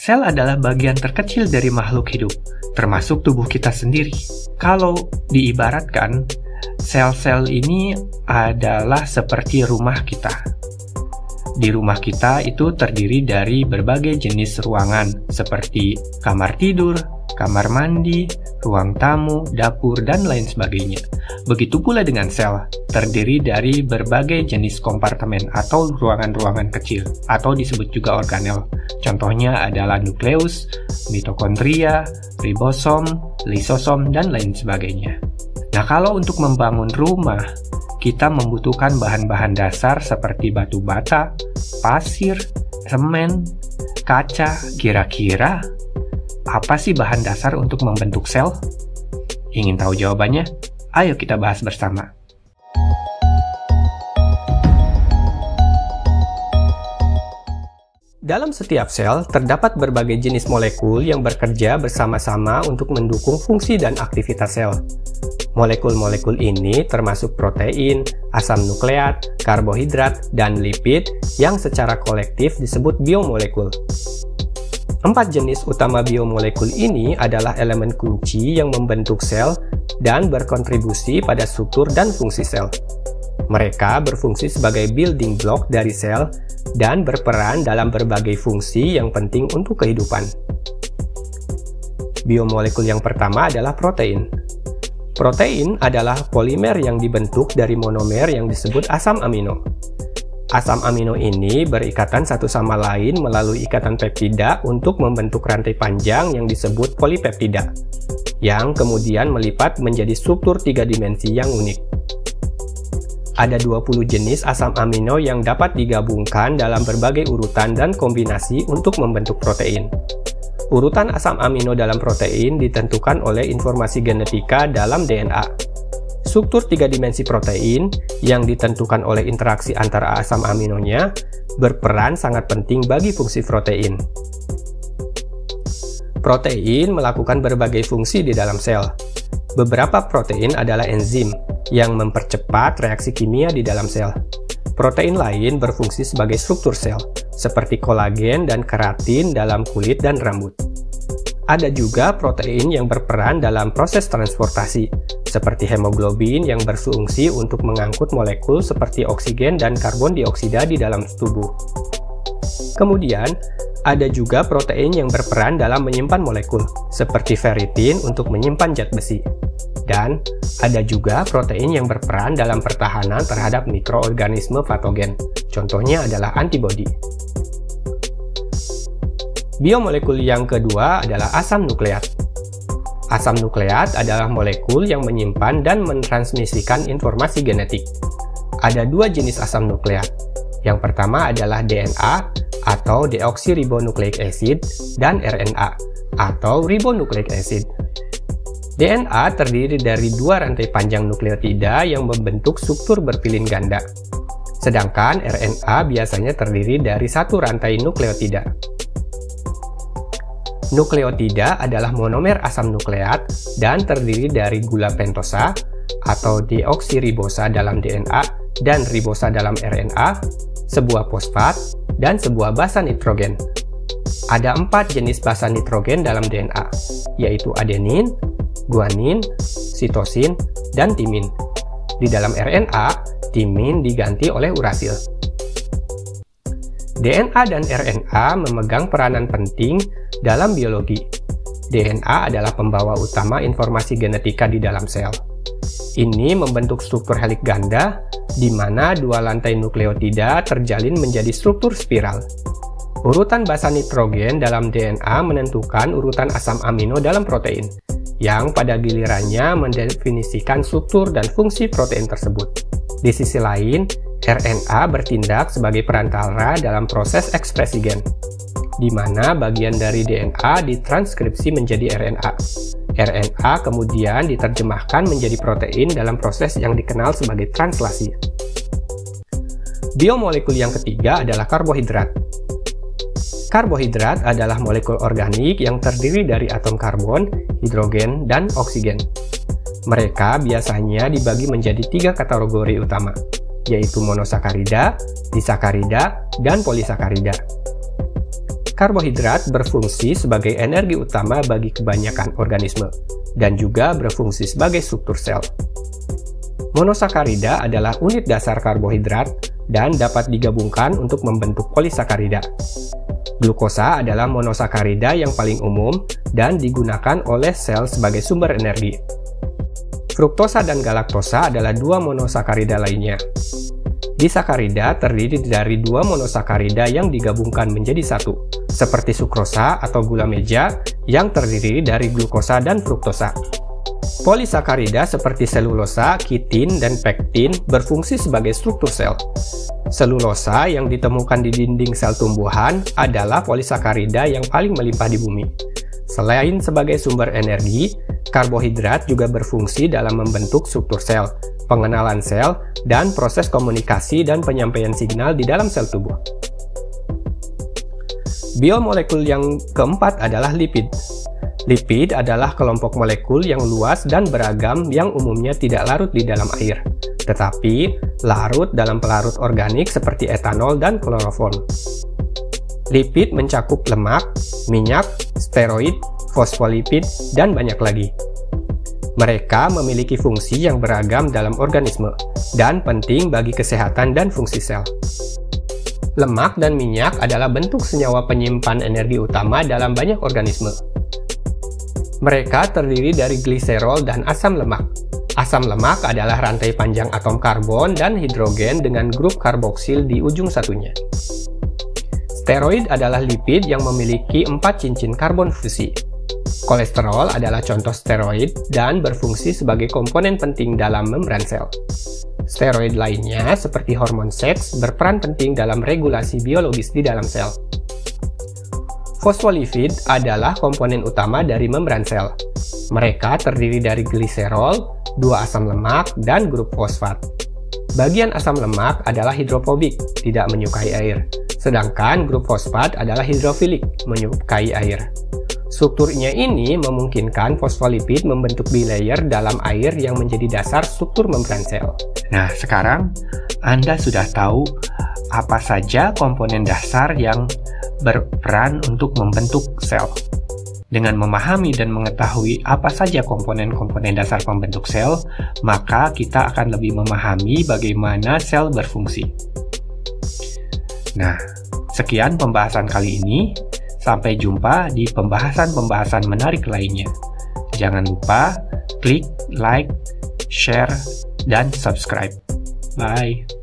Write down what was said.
Sel adalah bagian terkecil dari makhluk hidup, termasuk tubuh kita sendiri. Kalau diibaratkan, sel-sel ini adalah seperti rumah kita. Di rumah kita itu terdiri dari berbagai jenis ruangan, seperti kamar tidur, kamar mandi, ruang tamu, dapur, dan lain sebagainya. Begitu pula dengan sel, terdiri dari berbagai jenis kompartemen atau ruangan-ruangan kecil, atau disebut juga organel. Contohnya adalah nukleus, mitokondria, ribosom, lisosom, dan lain sebagainya. Nah, kalau untuk membangun rumah, kita membutuhkan bahan-bahan dasar seperti batu bata, pasir, semen, kaca. Kira-kira apa sih bahan dasar untuk membentuk sel? Ingin tahu jawabannya? Ayo kita bahas bersama. Dalam setiap sel, terdapat berbagai jenis molekul yang bekerja bersama-sama untuk mendukung fungsi dan aktivitas sel. Molekul-molekul ini termasuk protein, asam nukleat, karbohidrat, dan lipid yang secara kolektif disebut biomolekul. 4 jenis utama biomolekul ini adalah elemen kunci yang membentuk sel dan berkontribusi pada struktur dan fungsi sel. Mereka berfungsi sebagai building block dari sel dan berperan dalam berbagai fungsi yang penting untuk kehidupan. Biomolekul yang pertama adalah protein. Protein adalah polimer yang dibentuk dari monomer yang disebut asam amino. Asam amino ini berikatan satu sama lain melalui ikatan peptida untuk membentuk rantai panjang yang disebut polipeptida, yang kemudian melipat menjadi struktur 3 dimensi yang unik. Ada 20 jenis asam amino yang dapat digabungkan dalam berbagai urutan dan kombinasi untuk membentuk protein. Urutan asam amino dalam protein ditentukan oleh informasi genetika dalam DNA. Struktur 3 dimensi protein yang ditentukan oleh interaksi antara asam aminonya berperan sangat penting bagi fungsi protein. Protein melakukan berbagai fungsi di dalam sel. Beberapa protein adalah enzim yang mempercepat reaksi kimia di dalam sel. Protein lain berfungsi sebagai struktur sel, seperti kolagen dan keratin dalam kulit dan rambut. Ada juga protein yang berperan dalam proses transportasi, seperti hemoglobin yang berfungsi untuk mengangkut molekul seperti oksigen dan karbon dioksida di dalam tubuh. Kemudian, ada juga protein yang berperan dalam menyimpan molekul, seperti ferritin untuk menyimpan zat besi. Dan ada juga protein yang berperan dalam pertahanan terhadap mikroorganisme patogen. Contohnya adalah antibodi. Biomolekul yang kedua adalah asam nukleat. Asam nukleat adalah molekul yang menyimpan dan mentransmisikan informasi genetik. Ada 2 jenis asam nukleat. Yang pertama adalah DNA atau deoksiribonukleik acid dan RNA atau ribonukleik acid. DNA terdiri dari 2 rantai panjang nukleotida yang membentuk struktur berpilin ganda. Sedangkan RNA biasanya terdiri dari 1 rantai nukleotida. Nukleotida adalah monomer asam nukleat dan terdiri dari gula pentosa atau deoksiribosa dalam DNA dan ribosa dalam RNA, sebuah fosfat, dan sebuah basa nitrogen. Ada 4 jenis basa nitrogen dalam DNA, yaitu adenin, guanin, sitosin, dan timin. Di dalam RNA, timin diganti oleh urasil. DNA dan RNA memegang peranan penting dalam biologi. DNA adalah pembawa utama informasi genetika di dalam sel. Ini membentuk struktur heliks ganda, di mana 2 lantai nukleotida terjalin menjadi struktur spiral. Urutan basa nitrogen dalam DNA menentukan urutan asam amino dalam protein, yang pada gilirannya mendefinisikan struktur dan fungsi protein tersebut. Di sisi lain, RNA bertindak sebagai perantara dalam proses ekspresi gen, di mana bagian dari DNA ditranskripsi menjadi RNA. RNA kemudian diterjemahkan menjadi protein dalam proses yang dikenal sebagai translasi. Biomolekul yang ketiga adalah karbohidrat. Karbohidrat adalah molekul organik yang terdiri dari atom karbon, hidrogen, dan oksigen. Mereka biasanya dibagi menjadi 3 kategori utama, yaitu monosakarida, disakarida, dan polisakarida. Karbohidrat berfungsi sebagai energi utama bagi kebanyakan organisme dan juga berfungsi sebagai struktur sel. Monosakarida adalah unit dasar karbohidrat dan dapat digabungkan untuk membentuk polisakarida. Glukosa adalah monosakarida yang paling umum dan digunakan oleh sel sebagai sumber energi. Fruktosa dan galaktosa adalah dua monosakarida lainnya. Disakarida terdiri dari dua monosakarida yang digabungkan menjadi satu, seperti sukrosa atau gula meja yang terdiri dari glukosa dan fruktosa. Polisakarida seperti selulosa, kitin, dan pektin berfungsi sebagai struktur sel. Selulosa yang ditemukan di dinding sel tumbuhan adalah polisakarida yang paling melimpah di bumi. Selain sebagai sumber energi, karbohidrat juga berfungsi dalam membentuk struktur sel, pengenalan sel, dan proses komunikasi dan penyampaian signal di dalam sel tubuh. Biomolekul yang keempat adalah lipid. Lipid adalah kelompok molekul yang luas dan beragam yang umumnya tidak larut di dalam air, tetapi larut dalam pelarut organik seperti etanol dan kloroform. Lipid mencakup lemak, minyak, steroid, fosfolipid, dan banyak lagi. Mereka memiliki fungsi yang beragam dalam organisme dan penting bagi kesehatan dan fungsi sel. Lemak dan minyak adalah bentuk senyawa penyimpan energi utama dalam banyak organisme. Mereka terdiri dari gliserol dan asam lemak. Asam lemak adalah rantai panjang atom karbon dan hidrogen dengan grup karboksil di ujung satunya. Steroid adalah lipid yang memiliki 4 cincin karbon fusi. Kolesterol adalah contoh steroid dan berfungsi sebagai komponen penting dalam membran sel. Steroid lainnya, seperti hormon seks, berperan penting dalam regulasi biologis di dalam sel. Fosfolipid adalah komponen utama dari membran sel. Mereka terdiri dari gliserol, 2 asam lemak, dan grup fosfat. Bagian asam lemak adalah hidrofobik, tidak menyukai air, sedangkan grup fosfat adalah hidrofilik, menyukai air. Strukturnya ini memungkinkan fosfolipid membentuk bilayer dalam air yang menjadi dasar struktur membran sel. Nah, sekarang Anda sudah tahu apa saja komponen dasar yang berperan untuk membentuk sel. Dengan memahami dan mengetahui apa saja komponen-komponen dasar pembentuk sel, maka kita akan lebih memahami bagaimana sel berfungsi. Nah, sekian pembahasan kali ini. Sampai jumpa di pembahasan-pembahasan menarik lainnya. Jangan lupa klik like, share, dan subscribe. Bye.